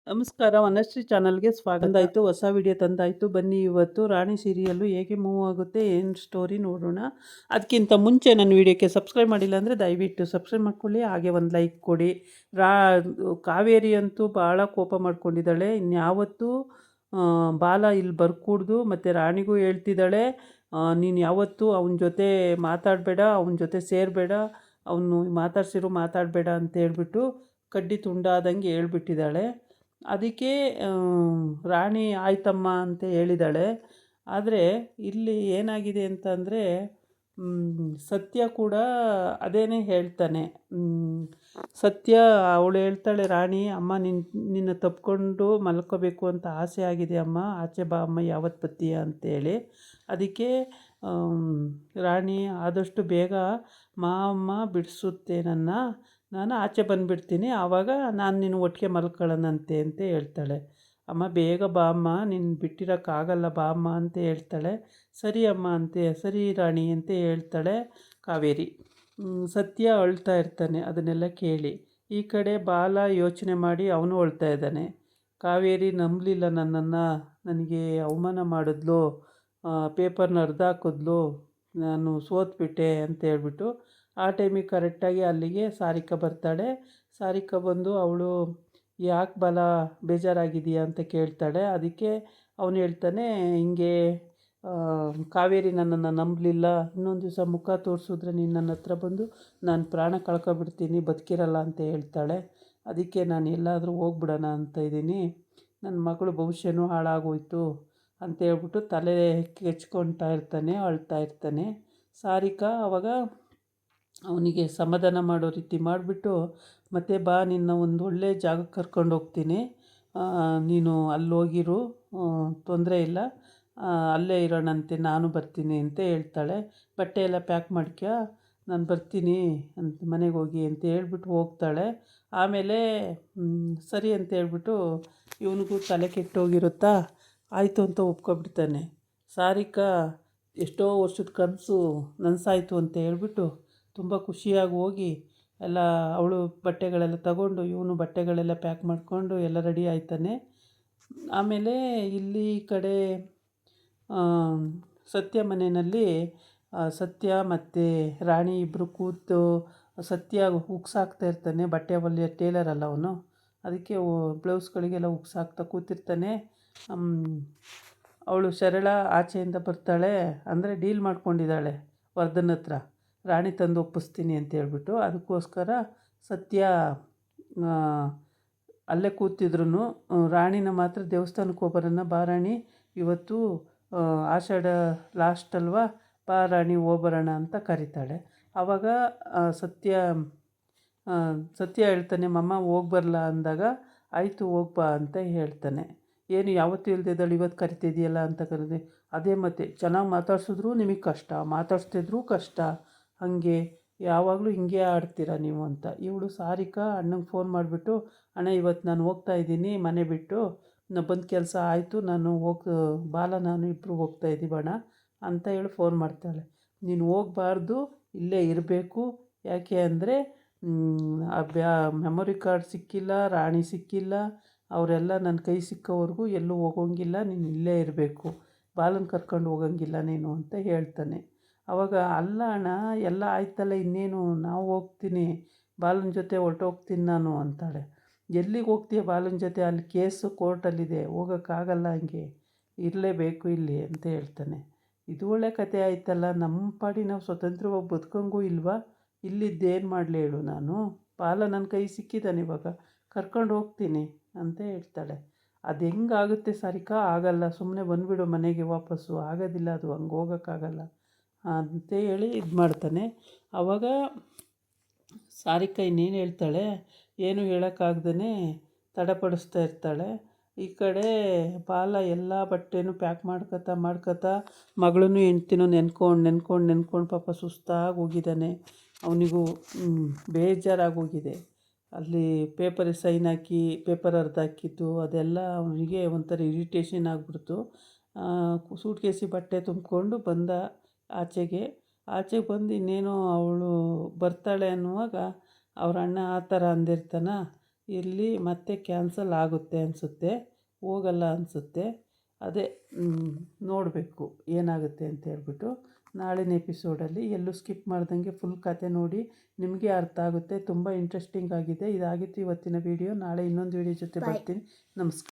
ನಮಸ್ಕಾರ, ವನಶ್ರೀ ಚಾನಲ್ಗೆ ಸ್ವಾಗತ. ತಂದಾಯಿತು, ಹೊಸ ವಿಡಿಯೋ ತಂದಾಯಿತು. ಬನ್ನಿ ಇವತ್ತು ರಾಣಿ ಸೀರಿಯಲ್ಲು ಹೇಗೆ ಮೂವ್ ಆಗುತ್ತೆ, ಏನು ಸ್ಟೋರಿ ನೋಡೋಣ. ಅದಕ್ಕಿಂತ ಮುಂಚೆ ನನ್ನ ವಿಡಿಯೋಕ್ಕೆ ಸಬ್ಸ್ಕ್ರೈಬ್ ಮಾಡಿಲ್ಲ ಅಂದರೆ ದಯವಿಟ್ಟು ಸಬ್ಸ್ಕ್ರೈಬ್ ಮಾಡ್ಕೊಳ್ಳಿ, ಹಾಗೆ ಒಂದು ಲೈಕ್ ಕೊಡಿ. ಕಾವೇರಿ ಅಂತೂ ಭಾಳ ಕೋಪ ಮಾಡ್ಕೊಂಡಿದ್ದಾಳೆ. ಇನ್ಯಾವತ್ತೂ ಬಾಲ ಇಲ್ಲಿ ಬರ್ಕೂಡ್ದು. ಮತ್ತು ರಾಣಿಗೂ ಹೇಳ್ತಿದ್ದಾಳೆ, ನೀನು ಯಾವತ್ತೂ ಅವನ ಜೊತೆ ಮಾತಾಡಬೇಡ, ಅವನ ಜೊತೆ ಸೇರಬೇಡ, ಅವನು ಮಾತಾಡಬೇಡ ಅಂತ ಹೇಳ್ಬಿಟ್ಟು ಕಡ್ಡಿ ತುಂಡಾದಂಗೆ ಹೇಳ್ಬಿಟ್ಟಿದ್ದಾಳೆ. ಅದಕ್ಕೆ ರಾಣಿ ಆಯ್ತಮ್ಮ ಅಂತ ಹೇಳಿದ್ದಾಳೆ. ಆದರೆ ಇಲ್ಲಿ ಏನಾಗಿದೆ ಅಂತಂದರೆ, ಸತ್ಯ ಕೂಡ ಅದೇನೇ ಹೇಳ್ತಾನೆ. ಸತ್ಯ ಅವಳು ಹೇಳ್ತಾಳೆ, ರಾಣಿ ಅಮ್ಮ ನಿನ್ನ ತಪ್ಪಿಕೊಂಡು ಮಲ್ಕೋಬೇಕು ಅಂತ ಆಸೆ ಆಗಿದೆ ಅಮ್ಮ, ಆಚೆ ಬಾ ಅಮ್ಮ, ಯಾವತ್ತು ಬತ್ತೀಯ ಅಂತೇಳಿ. ಅದಕ್ಕೆ ರಾಣಿ ಆದಷ್ಟು ಬೇಗ ಅಮ್ಮ ಬಿಡಿಸುತ್ತೆ ನಾನು ಆಚೆ ಬಂದುಬಿಡ್ತೀನಿ, ಆವಾಗ ನಾನು ನಿನ್ನ ಒಟ್ಟಿಗೆ ಮಲ್ಕೊಳ್ಳೋಣಂತೆ ಅಂತ ಹೇಳ್ತಾಳೆ. ಅಮ್ಮ ಬೇಗ ಬಾ ಅಮ್ಮ, ನೀನು ಬಿಟ್ಟಿರೋಕ್ಕಾಗಲ್ಲ ಬಾ ಅಮ್ಮ ಅಂತ ಹೇಳ್ತಾಳೆ. ಸರಿ ಅಮ್ಮ ಸರಿ ರಾಣಿ ಅಂತ ಹೇಳ್ತಾಳೆ ಕಾವೇರಿ. ಸತ್ಯ ಅಳ್ತಾ ಇರ್ತಾನೆ ಅದನ್ನೆಲ್ಲ ಕೇಳಿ. ಈ ಕಡೆ ಬಾಲ ಯೋಚನೆ ಮಾಡಿ ಅವನು ಅಳ್ತಾ ಇದ್ದಾನೆ. ಕಾವೇರಿ ನಂಬಲಿಲ್ಲ ನನ್ನನ್ನು, ನನಗೆ ಅವಮಾನ ಮಾಡಿದ್ಲು, ಪೇಪರ್ನ ಹಾಕಿದ್ಲು, ನಾನು ಸೋತ್ಬಿಟ್ಟೆ ಅಂತ ಹೇಳ್ಬಿಟ್ಟು ಆ ಟೈಮಿಗೆ ಕರೆಕ್ಟಾಗಿ ಅಲ್ಲಿಗೆ ಸಾರಿಕಾ ಬರ್ತಾಳೆ. ಸಾರಿಕಾ ಬಂದು ಅವಳು ಯಾಕೆ ಬಾಲ ಬೇಜಾರಾಗಿದೆಯಾ ಅಂತ ಕೇಳ್ತಾಳೆ. ಅದಕ್ಕೆ ಅವನು ಹೇಳ್ತಾನೆ, ಹಿಂಗೆ ಕಾವೇರಿ ನನ್ನನ್ನು ನಂಬಲಿಲ್ಲ, ಇನ್ನೊಂದು ದಿವಸ ಮುಖ ತೋರಿಸಿದ್ರೆ ನೀನು ನನ್ನ ಹತ್ರ ಬಂದು ನಾನು ಪ್ರಾಣ ಕಳ್ಕೊಬಿಡ್ತೀನಿ, ಬದುಕಿರಲ್ಲ ಅಂತ ಹೇಳ್ತಾಳೆ. ಅದಕ್ಕೆ ನಾನು ಎಲ್ಲಾದರೂ ಹೋಗ್ಬಿಡೋಣ ಅಂತ ಇದ್ದೀನಿ, ನನ್ನ ಮಗಳು ಭವಿಷ್ಯನೂ ಹಾಳಾಗೋಯ್ತು ಅಂತ ಹೇಳ್ಬಿಟ್ಟು ತಲೆ ಕೆಚ್ಕೊಳ್ತಾ ಇರ್ತಾನೆ, ಅಳ್ತಾ ಇರ್ತಾನೆ. ಸಾರಿಕಾ ಅವಾಗ ಅವನಿಗೆ ಸಮಾಧಾನ ಮಾಡೋ ರೀತಿ ಮಾಡಿಬಿಟ್ಟು, ಮತ್ತೆ ಬಾ ನಿನ್ನ ಒಂದು ಒಳ್ಳೆ ಜಾಗಕ್ಕೆ ಕರ್ಕೊಂಡು ಹೋಗ್ತೀನಿ, ನೀನು ಅಲ್ಲಿ ಹೋಗಿರು, ತೊಂದರೆ ಇಲ್ಲ, ಅಲ್ಲೇ ಇರೋಣಂತೆ, ನಾನು ಬರ್ತೀನಿ ಅಂತ ಹೇಳ್ತಾಳೆ. ಬಟ್ಟೆ ಎಲ್ಲ ಪ್ಯಾಕ್ ಮಾಡ್ಕೊ, ನಾನು ಬರ್ತೀನಿ ಅಂತ ಮನೆಗೆ ಹೋಗಿ ಅಂತ ಹೇಳ್ಬಿಟ್ಟು ಹೋಗ್ತಾಳೆ. ಆಮೇಲೆ ಸರಿ ಅಂತ ಹೇಳ್ಬಿಟ್ಟು ಇವನಿಗೂ ತಲೆ ಕೆಟ್ಟೋಗಿರುತ್ತಾ, ಆಯಿತು ಅಂತ ಒಪ್ಕೊಬಿಡ್ತಾನೆ. ಸಾರಿಕಾ ಎಷ್ಟೋ ವರ್ಷದ ಕನಸು ನನಸಾಯಿತು ಅಂತ ಹೇಳ್ಬಿಟ್ಟು ತುಂಬ ಖುಷಿಯಾಗಿ ಹೋಗಿ ಎಲ್ಲ ಅವಳು ಬಟ್ಟೆಗಳೆಲ್ಲ ತಗೊಂಡು, ಇವನು ಬಟ್ಟೆಗಳೆಲ್ಲ ಪ್ಯಾಕ್ ಮಾಡಿಕೊಂಡು ಎಲ್ಲ ರೆಡಿ ಆಯ್ತಾನೆ. ಆಮೇಲೆ ಇಲ್ಲಿ ಕಡೆ ಸತ್ಯ ಮನೆಯಲ್ಲಿ ಸತ್ಯ ಮತ್ತು ರಾಣಿ ಇಬ್ಬರು ಕೂತು, ಸತ್ಯ ಉಕ್ಸಾಕ್ತಾ ಇರ್ತಾನೆ, ಬಟ್ಟೆ ಹೊಲಿಯೋ ಟೇಲರ್ ಅಲ್ಲ ಅವನು, ಅದಕ್ಕೆ ಬ್ಲೌಸ್ಗಳಿಗೆಲ್ಲ ಉಕ್ಸಾಕ್ತಾ ಕೂತಿರ್ತಾನೆ. ಅವಳು ಸರಳ ಆಚೆಯಿಂದ ಬರ್ತಾಳೆ, ಅಂದರೆ ಡೀಲ್ ಮಾಡ್ಕೊಂಡಿದ್ದಾಳೆ ವರ್ಧನ್ ಹತ್ರ, ರಾಣಿ ತಂದು ಒಪ್ಪಿಸ್ತೀನಿ ಅಂತ ಹೇಳ್ಬಿಟ್ಟು. ಅದಕ್ಕೋಸ್ಕರ ಸತ್ಯ ಅಲ್ಲೇ ಕೂತಿದ್ರು. ರಾಣಿನ ಮಾತ್ರ ದೇವಸ್ಥಾನಕ್ಕೆ ಹೋಗ್ಬರೋಣ ಬಾ ರಾಣಿ, ಇವತ್ತು ಆಷಾಢ ಲಾಸ್ಟ್ ಅಲ್ವಾ, ಬಾ ರಾಣಿ ಹೋಗ್ಬರೋಣ ಅಂತ ಕರೀತಾಳೆ. ಆವಾಗ ಸತ್ಯ ಹೇಳ್ತಾನೆ, ಮಮ್ಮ ಹೋಗ್ಬರಲ್ಲ ಅಂದಾಗ, ಆಯಿತು ಹೋಗ್ಬಾ ಅಂತ ಹೇಳ್ತಾನೆ. ಏನು ಯಾವತ್ತೂ ಇಲ್ದಿದ್ದಳು ಇವತ್ತು ಕರಿತಿದೆಯಲ್ಲ ಅಂತ ಕರೆದೆ. ಅದೇ ಮತ್ತೆ ಚೆನ್ನಾಗಿ ಮಾತಾಡ್ಸಿದ್ರು ನಿಮಗೆ ಕಷ್ಟ, ಮಾತಾಡ್ಸ್ತಿದ್ರು ಕಷ್ಟ, ಹಾಗೆ ಯಾವಾಗಲೂ ಹಿಂಗೆ ಆಡ್ತೀರ ನೀವು ಅಂತ. ಇವಳು ಸಾರಿಕಾ ಅಣ್ಣಂಗೆ ಫೋನ್ ಮಾಡಿಬಿಟ್ಟು, ಅಣ್ಣ ಇವತ್ತು ನಾನು ಹೋಗ್ತಾ ಇದ್ದೀನಿ ಮನೆ ಬಿಟ್ಟು, ಬಂದ ಕೆಲಸ ಆಯಿತು, ನಾನು ಬಾಲ ನಾನು ಇಬ್ಬರು ಹೋಗ್ತಾ ಇದ್ದೀವಿ ಅಣ್ಣ ಅಂತ ಹೇಳಿ ಫೋನ್ ಮಾಡ್ತಾಳೆ. ನೀನು ಹೋಗಬಾರ್ದು, ಇಲ್ಲೇ ಇರಬೇಕು, ಯಾಕೆ ಅಂದರೆ ಮೆಮೊರಿ ಕಾರ್ಡ್ ಸಿಕ್ಕಿಲ್ಲ, ರಾಣಿ ಸಿಕ್ಕಿಲ್ಲ, ಅವರೆಲ್ಲ ನನ್ನ ಕೈ ಸಿಕ್ಕೋವರೆಗೂ ಎಲ್ಲೂ ಹೋಗೋಂಗಿಲ್ಲ, ನೀನು ಇಲ್ಲೇ ಇರಬೇಕು, ಬಾಲನ ಕರ್ಕೊಂಡು ಹೋಗೋಂಗಿಲ್ಲ ನೀನು ಅಂತ ಹೇಳ್ತಾನೆ. ಆವಾಗ ಅಲ್ಲ ಅಣ್ಣ ಎಲ್ಲ ಆಯ್ತಲ್ಲ, ಇನ್ನೇನು ನಾವು ಹೋಗ್ತೀನಿ, ಬಾಲನ ಜೊತೆ ಹೊರ್ಟೋಗ್ತೀನಿ ನಾನು ಅಂತಾಳೆ. ಎಲ್ಲಿಗೆ ಹೋಗ್ತೀಯ ಬಾಲನ ಜೊತೆ, ಅಲ್ಲಿ ಕೇಸು ಕೋರ್ಟಲ್ಲಿದೆ, ಹೋಗೋಕ್ಕಾಗಲ್ಲ, ಹಂಗೆ ಇರಲೇಬೇಕು ಇಲ್ಲಿ ಅಂತ ಹೇಳ್ತಾನೆ. ಇದು ಒಳ್ಳೆ ಕತೆ ಆಯ್ತಲ್ಲ, ನಮ್ಮ ಪಾಡಿ ನಾವು ಸ್ವತಂತ್ರವಾಗಿ ಬದುಕಂಗೂ ಇಲ್ವಾ, ಇಲ್ಲಿದ್ದೇನು ಮಾಡಲಿ ಹೇಳು, ನಾನು ಬಾಲ ನನ್ನ ಕೈ ಸಿಕ್ಕಿದ್ದಾನೆ, ಇವಾಗ ಕರ್ಕೊಂಡು ಹೋಗ್ತೀನಿ ಅಂತ ಹೇಳ್ತಾಳೆ. ಅದು ಹೆಂಗಾಗುತ್ತೆ ಸಾರಿಕಾ, ಆಗಲ್ಲ, ಸುಮ್ಮನೆ ಬಂದುಬಿಡು ಮನೆಗೆ ವಾಪಸ್ಸು, ಆಗೋದಿಲ್ಲ ಅದು, ಹಂಗೆ ಹೋಗೋಕ್ಕಾಗಲ್ಲ ಅಂತ ಹೇಳಿ ಇದು ಮಾಡ್ತಾನೆ. ಆವಾಗ ಸಾರಿಕಾ ಇನ್ನೇನು ಹೇಳ್ತಾಳೆ, ಏನು ಹೇಳೋಕ್ಕಾಗ್ದೇ ತಡಪಡಿಸ್ತಾ ಇರ್ತಾಳೆ. ಈ ಕಡೆ ಬಾಲ ಎಲ್ಲ ಬಟ್ಟೆನೂ ಪ್ಯಾಕ್ ಮಾಡ್ಕೊತಾ ಮಗಳನ್ನೂ ಹೆಂಡ್ತಿನೂ ನೆನ್ಕೊಂಡು ಪಾಪ ಸುಸ್ತಾಗಿ ಹೋಗಿದ್ದಾನೆ. ಅವನಿಗೂ ಬೇಜಾರಾಗೋಗಿದೆ. ಅಲ್ಲಿ ಪೇಪರಿಗೆ ಸೈನ್ ಹಾಕಿ ಪೇಪರ್ ಹರ್ದು ಹಾಕಿದ್ದು ಅದೆಲ್ಲ ಅವನಿಗೆ ಒಂಥರ ಇರಿಟೇಷನ್ ಆಗಿಬಿಡ್ತು. ಸೂಟ್ ಕೇಸಿಗೆ ಬಟ್ಟೆ ತುಂಬಿಕೊಂಡು ಬಂದ ಆಚೆಗೆ ಬಂದು ಇನ್ನೇನು ಅವಳು ಬರ್ತಾಳೆ ಅನ್ನುವಾಗ ಅವ್ರ ಅಣ್ಣ ಆ ಥರ ಅಂದಿರ್ತಾನೆ, ಇಲ್ಲಿ ಮತ್ತೆ ಕ್ಯಾನ್ಸಲ್ ಆಗುತ್ತೆ ಅನಿಸುತ್ತೆ, ಹೋಗಲ್ಲ ಅನಿಸುತ್ತೆ. ಅದೇ ನೋಡಬೇಕು ಏನಾಗುತ್ತೆ ಅಂತ ಹೇಳ್ಬಿಟ್ಟು. ನಾಳಿನ ಎಪಿಸೋಡಲ್ಲಿ ಎಲ್ಲೂ ಸ್ಕಿಪ್ ಮಾಡ್ದಂಗೆ ಫುಲ್ ಕತೆ ನೋಡಿ, ನಿಮಗೆ ಅರ್ಥ ಆಗುತ್ತೆ. ತುಂಬ ಇಂಟ್ರೆಸ್ಟಿಂಗ್ ಆಗಿದೆ. ಇದಾಗಿತ್ತು ಇವತ್ತಿನ ವೀಡಿಯೋ. ನಾಳೆ ಇನ್ನೊಂದು ವೀಡಿಯೋ ಜೊತೆ ಬರ್ತೀನಿ. ನಮಸ್ಕಾರ.